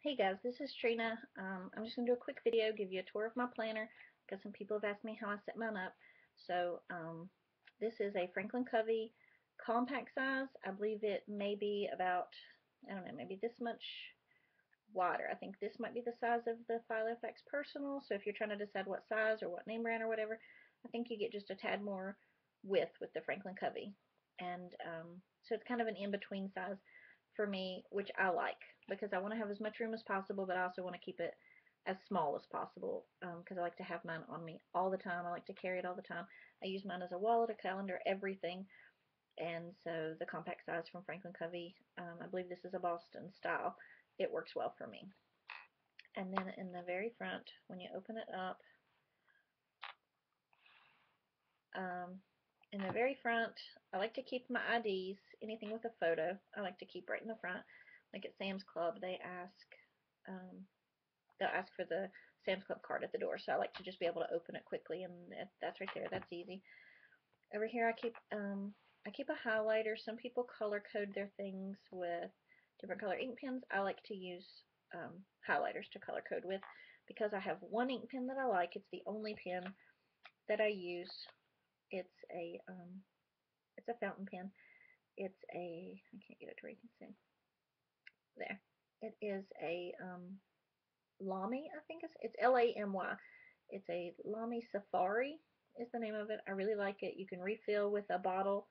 Hey guys, this is Trina. I'm just going to do a quick video, give you a tour of my planner, because some people have asked me how I set mine up. So this is a Franklin Covey compact size. I believe it may be about, I don't know, maybe this much wider. I think this might be the size of the Filofax Personal, so if you're trying to decide what size or what name brand or whatever, I think you get just a tad more width with the Franklin Covey. And so it's kind of an in-between size for me, which I like because I want to have as much room as possible, but I also want to keep it as small as possible because I like to have mine on me all the time. I like to carry it all the time. I use mine as a wallet, a calendar, everything. And so the compact size from Franklin Covey, I believe this is a Boston style. It works well for me. And then in the very front, when you open it up, um, in the very front, I like to keep my IDs, anything with a photo, I like to keep right in the front. Like at Sam's Club, um, they'll ask for the Sam's Club card at the door, so I like to just be able to open it quickly, and that's right there. That's easy. Over here, I keep a highlighter. Some people color code their things with different color ink pens. I like to use highlighters to color code with because I have one ink pen that I like. It's the only pen that I use. It's a it's a fountain pen. It's a, I can't get it to where you can see. There. It is a Lamy, I think it's Lamy. It's a Lamy Safari is the name of it. I really like it. You can refill with a bottle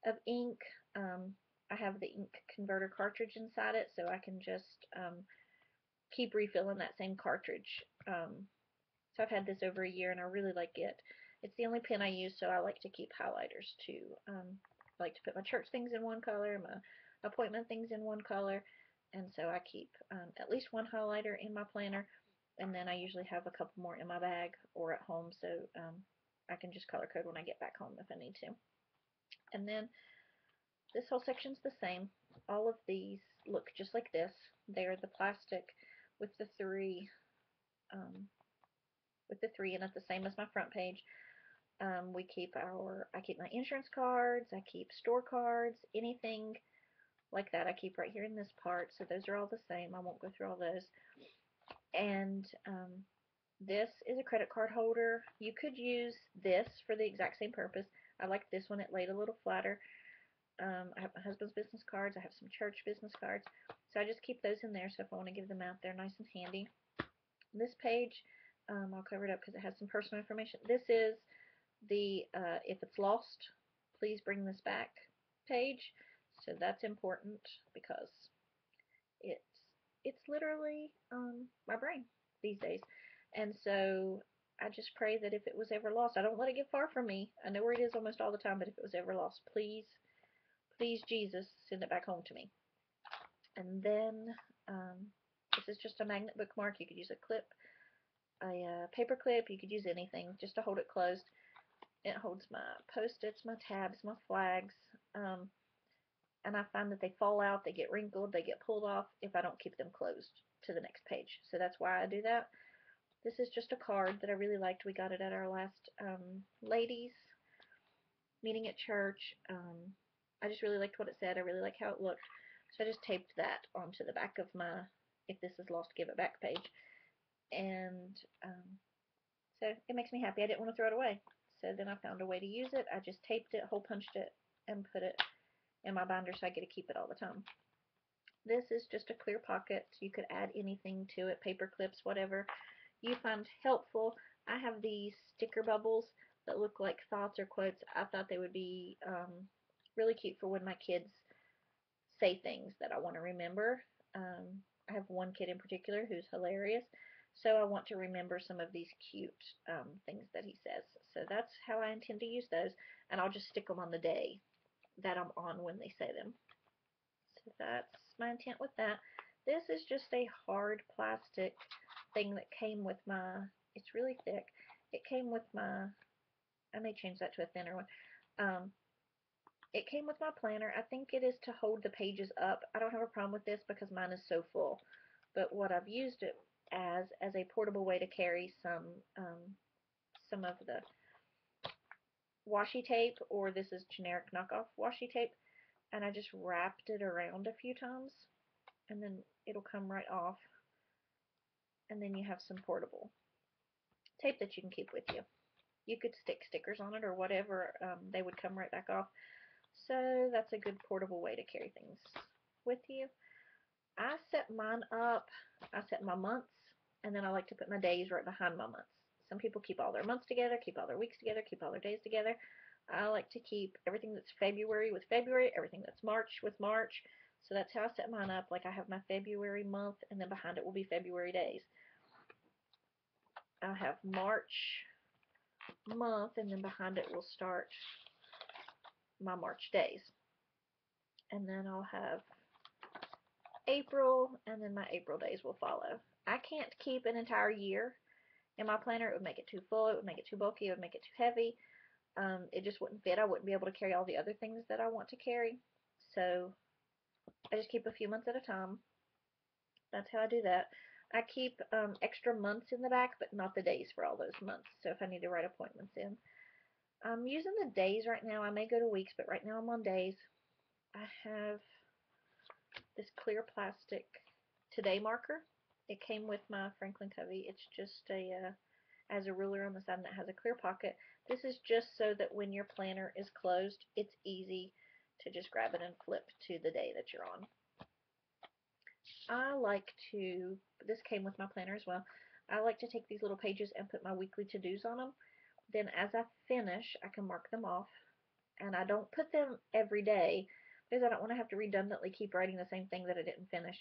of ink. I have the ink converter cartridge inside it, so I can just keep refilling that same cartridge. So I've had this over a year, and I really like it. It's the only pen I use, so I like to keep highlighters too. I like to put my church things in one color, my appointment things in one color, and so I keep at least one highlighter in my planner, and then I usually have a couple more in my bag or at home, so I can just color code when I get back home if I need to. And then this whole section's the same. All of these look just like this. They're the plastic with the three um, in it, the same as my front page. I keep my insurance cards, I keep store cards, anything like that I keep right here in this part. So those are all the same. I won't go through all those. And this is a credit card holder. You could use this for the exact same purpose. I like this one. It laid a little flatter. I have my husband's business cards. I have some church business cards. So I just keep those in there so if I want to give them out, they're nice and handy. This page, I'll cover it up because it has some personal information. This is the if it's lost, please bring this back page. So that's important because it's it's literally my brain these days. And so I just pray that if it was ever lost, I don't let it get far from me. I know where it is almost all the time, but if it was ever lost, please, please, Jesus, send it back home to me. And then this is just a magnet bookmark. You could use a clip, a paper clip. You could use anything just to hold it closed. It holds my post-its, my tabs, my flags, and I find that they fall out, they get wrinkled, they get pulled off if I don't keep them closed to the next page. So that's why I do that. This is just a card that I really liked. We got it at our last ladies meeting at church. I just really liked what it said. I really liked how it looked. So I just taped that onto the back of my if this is lost, give it back page. And so it makes me happy. I didn't want to throw it away. So then I found a way to use it. I just taped it, hole punched it, and put it in my binder so I get to keep it all the time. This is just a clear pocket. You could add anything to it, paper clips, whatever you find helpful. I have these sticker bubbles that look like thoughts or quotes. I thought they would be really cute for when my kids say things that I want to remember. I have one kid in particular who's hilarious, so I want to remember some of these cute things that he says. So that's how I intend to use those, and I'll just stick them on the day that I'm on when they say them. So that's my intent with that. This is just a hard plastic thing that came with my, it's really thick. It came with my, I may change that to a thinner one. It came with my planner. I think it is to hold the pages up. I don't have a problem with this because mine is so full. But what I've used it as a portable way to carry some of the washi tape, or this is generic knockoff washi tape, and I just wrapped it around a few times, and then it'll come right off. and then you have some portable tape that you can keep with you. You could stick stickers on it or whatever. They would come right back off. So that's a good portable way to carry things with you. I set mine up, I set my months, and then I like to put my days right behind my months. Some people keep all their months together, keep all their weeks together, keep all their days together. I like to keep everything that's February with February, everything that's March with March. So that's how I set mine up. Like I have my February month, and then behind it will be February days. I have March month, and then behind it will start my March days. And then I'll have April, and then my April days will follow. I can't keep an entire year in my planner. It would make it too full, it would make it too bulky, it would make it too heavy. It just wouldn't fit. I wouldn't be able to carry all the other things that I want to carry. So I just keep a few months at a time. That's how I do that. I keep extra months in the back, but not the days for all those months. So if I need to write appointments in. I'm using the days right now. I may go to weeks, but right now I'm on days. I have this clear plastic today marker. It came with my Franklin Covey. It's just has a ruler on the side and it has a clear pocket. This is just so that when your planner is closed, it's easy to just grab it and flip to the day that you're on. I like to, this came with my planner as well, I like to take these little pages and put my weekly to-dos on them. Then as I finish, I can mark them off. And I don't put them every day because I don't want to have to redundantly keep writing the same thing that I didn't finish.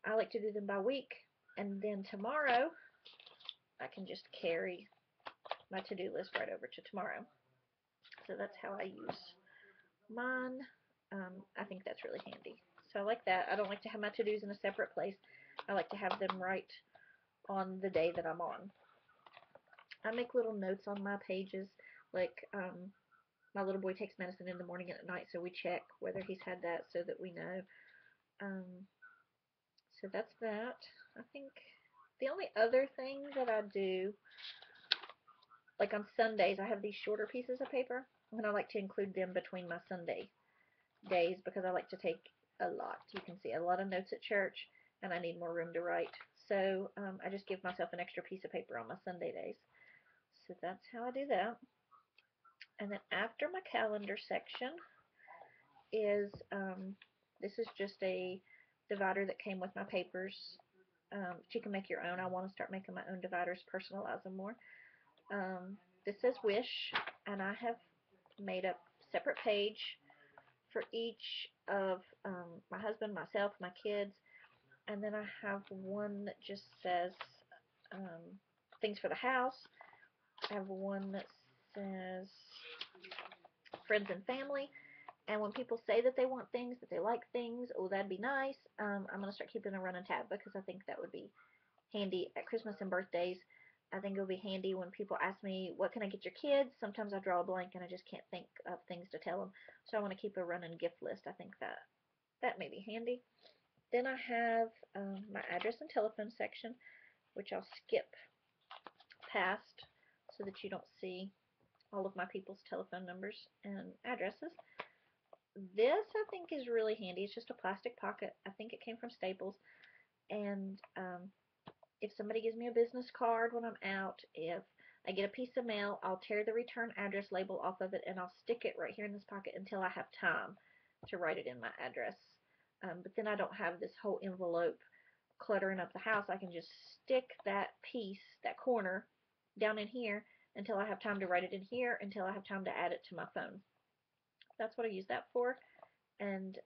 I like to do them by week, and then tomorrow I can just carry my to-do list right over to tomorrow. So that's how I use mine. I think that's really handy. So I like that. I don't like to have my to-dos in a separate place. I like to have them right on the day that I'm on. I make little notes on my pages, like my little boy takes medicine in the morning and at night, so we check whether he's had that so that we know. So that's that. I think the only other thing that I do, like on Sundays, I have these shorter pieces of paper, and I like to include them between my Sunday days because I like to take a lot. You can see a lot of notes at church, and I need more room to write. So I just give myself an extra piece of paper on my Sunday days. So that's how I do that. And then after my calendar section is, this is just a divider that came with my papers. But you can make your own. I want to start making my own dividers, personalize them more. This says wish, and I have made a separate page for each of my husband, myself, my kids, and then I have one that just says things for the house. I have one that says friends and family. And when people say that they want things, that they like things, oh, that'd be nice, I'm going to start keeping a running tab because I think that would be handy at Christmas and birthdays. I think it would be handy when people ask me, what can I get your kids? Sometimes I draw a blank and I just can't think of things to tell them. So I want to keep a running gift list. I think that may be handy. Then I have my address and telephone section, which I'll skip past so that you don't see all of my people's telephone numbers and addresses. This I think is really handy. It's just a plastic pocket. I think it came from Staples. And if somebody gives me a business card when I'm out, if I get a piece of mail, I'll tear the return address label off of it and I'll stick it right here in this pocket until I have time to write it in my address. But then I don't have this whole envelope cluttering up the house. I can just stick that piece, that corner, down in here until I have time to write it in here, until I have time to add it to my phone. That's what I use that for, and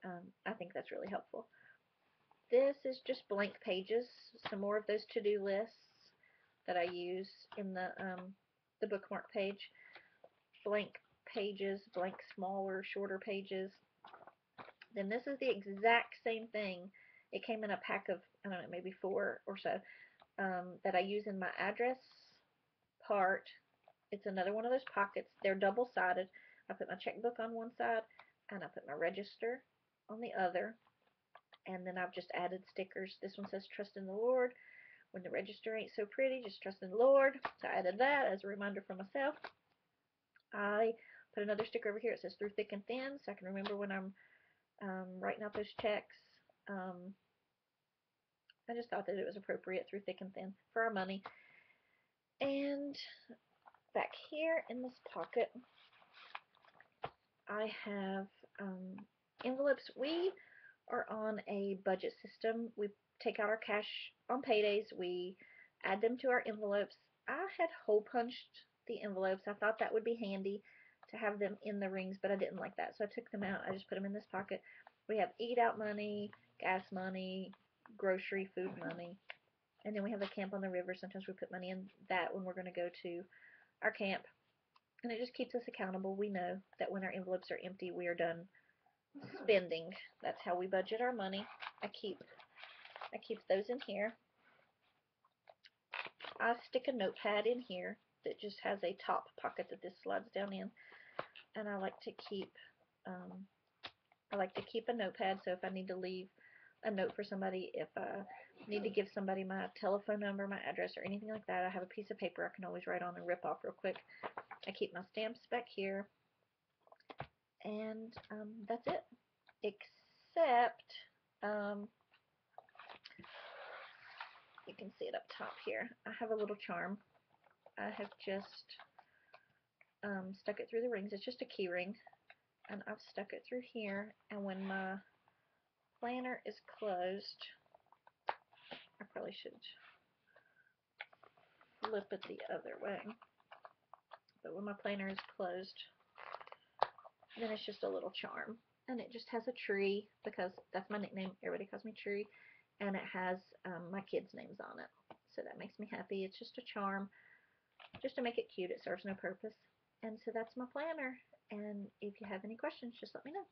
I think that's really helpful. This is just blank pages, some more of those to-do lists that I use in the bookmark page. Blank pages, blank smaller, shorter pages. Then this is the exact same thing. It came in a pack of, I don't know, maybe 4 or so that I use in my address part. It's another one of those pockets. They're double-sided. I put my checkbook on one side, and I put my register on the other. And then I've just added stickers. This one says, trust in the Lord. When the register ain't so pretty, just trust in the Lord. So I added that as a reminder for myself. I put another sticker over here. It says, through thick and thin, so I can remember when I'm writing out those checks. I just thought that it was appropriate through thick and thin for our money. And back here in this pocket, I have envelopes. We are on a budget system. We take out our cash on paydays. We add them to our envelopes. I had hole punched the envelopes. I thought that would be handy to have them in the rings, but I didn't like that, so I took them out. I just put them in this pocket. We have eat out money, gas money, grocery, food money, and then we have a camp on the river. Sometimes we put money in that when we're going to go to our camp, and it just keeps us accountable. We know that when our envelopes are empty, we are done spending. That's how we budget our money. I keep those in here. I stick a notepad in here that just has a top pocket that this slides down in, and um, I like to keep a notepad. So if I need to leave a note for somebody, if I need to give somebody my telephone number, my address, or anything like that, I have a piece of paper I can always write on and rip off real quick. I keep my stamps back here, and that's it. Except um, you can see it up top here. I have a little charm. I have just stuck it through the rings. It's just a key ring, and I've stuck it through here. And when my planner is closed, I probably should flip it the other way. But when my planner is closed, then it's just a little charm. And it just has a tree, because that's my nickname. Everybody calls me Tree. And it has my kids' names on it. So that makes me happy. It's just a charm, just to make it cute. It serves no purpose. And so that's my planner. And if you have any questions, just let me know.